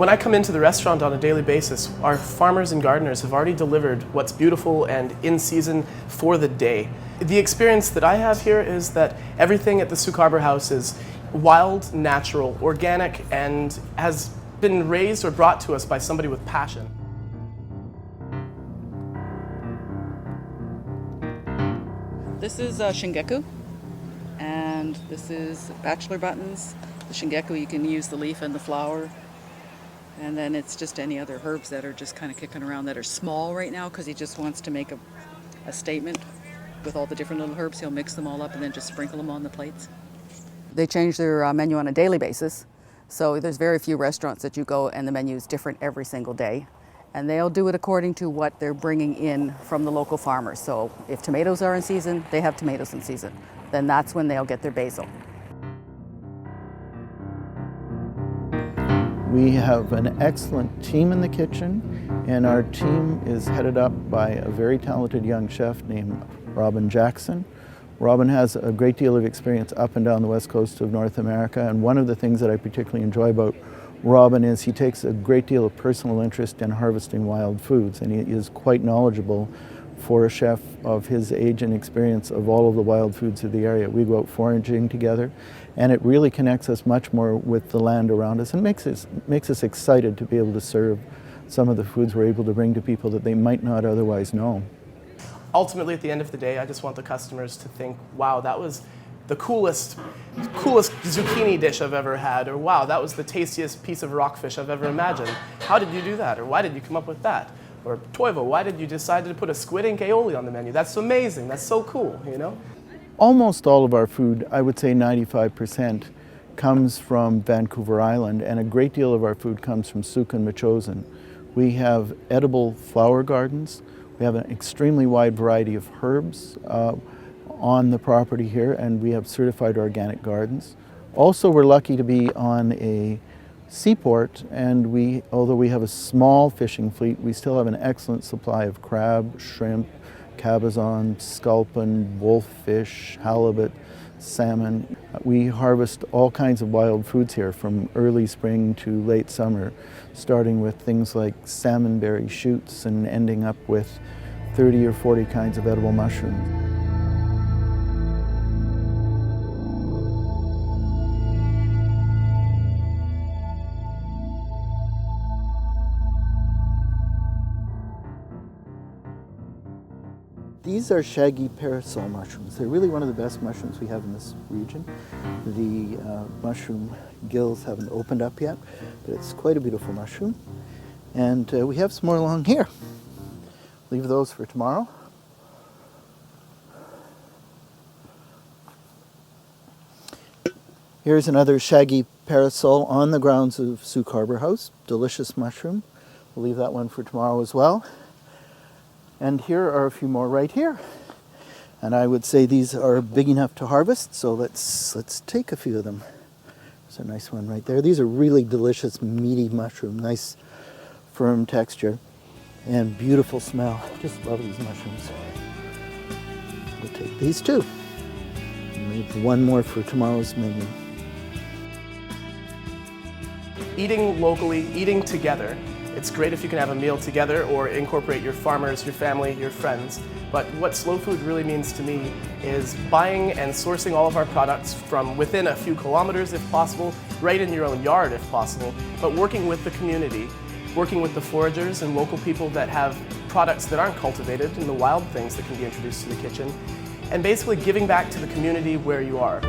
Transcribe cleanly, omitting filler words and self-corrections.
When I come into the restaurant on a daily basis, our farmers and gardeners have already delivered what's beautiful and in season for the day. The experience that I have here is that everything at the Sooke Harbour House is wild, natural, organic, and has been raised or brought to us by somebody with passion. This is shingeku, and this is bachelor buttons. The shingeku, you can use the leaf and the flower. And then it's just any other herbs that are just kind of kicking around that are small right now because he just wants to make a statement with all the different little herbs. He'll mix them all up and then just sprinkle them on the plates. They change their menu on a daily basis. So there's very few restaurants that you go and the menu is different every single day. And they'll do it according to what they're bringing in from the local farmers. So if tomatoes are in season, they have tomatoes in season. Then that's when they'll get their basil. We have an excellent team in the kitchen, and our team is headed up by a very talented young chef named Robin Jackson. Robin has a great deal of experience up and down the west coast of North America, and one of the things that I particularly enjoy about Robin is he takes a great deal of personal interest in harvesting wild foods, and he is quite knowledgeable for a chef of his age and experience of all of the wild foods of the area. We go out foraging together, and it really connects us much more with the land around us and makes us excited to be able to serve some of the foods we're able to bring to people that they might not otherwise know. Ultimately, at the end of the day, I just want the customers to think, wow, that was the coolest zucchini dish I've ever had, or wow, that was the tastiest piece of rockfish I've ever imagined. How did you do that? Or why did you come up with that? Or Toivo, why did you decide to put a squid ink aioli on the menu? That's amazing, that's so cool, you know? Almost all of our food, I would say 95%, comes from Vancouver Island, and a great deal of our food comes from Sooke and Machosen. We have edible flower gardens. We have an extremely wide variety of herbs on the property here, and we have certified organic gardens. Also, we're lucky to be on a seaport, and although we have a small fishing fleet, we still have an excellent supply of crab, shrimp, cabezon, sculpin, wolffish, halibut, salmon. We harvest all kinds of wild foods here from early spring to late summer, starting with things like salmonberry shoots and ending up with 30 or 40 kinds of edible mushrooms. These are shaggy parasol mushrooms. They're really one of the best mushrooms we have in this region. The mushroom gills haven't opened up yet, but it's quite a beautiful mushroom. And we have some more along here. Leave those for tomorrow. Here's another shaggy parasol on the grounds of Sooke Harbour House. Delicious mushroom. We'll leave that one for tomorrow as well. And here are a few more right here. And I would say these are big enough to harvest, so let's take a few of them. There's a nice one right there. These are really delicious, meaty mushroom, nice firm texture and beautiful smell. Just love these mushrooms. We'll take these too. And leave one more for tomorrow's menu. Eating locally, eating together. It's great if you can have a meal together or incorporate your farmers, your family, your friends. But what slow food really means to me is buying and sourcing all of our products from within a few kilometers if possible, right in your own yard if possible, but working with the community, working with the foragers and local people that have products that aren't cultivated and the wild things that can be introduced to the kitchen, and basically giving back to the community where you are.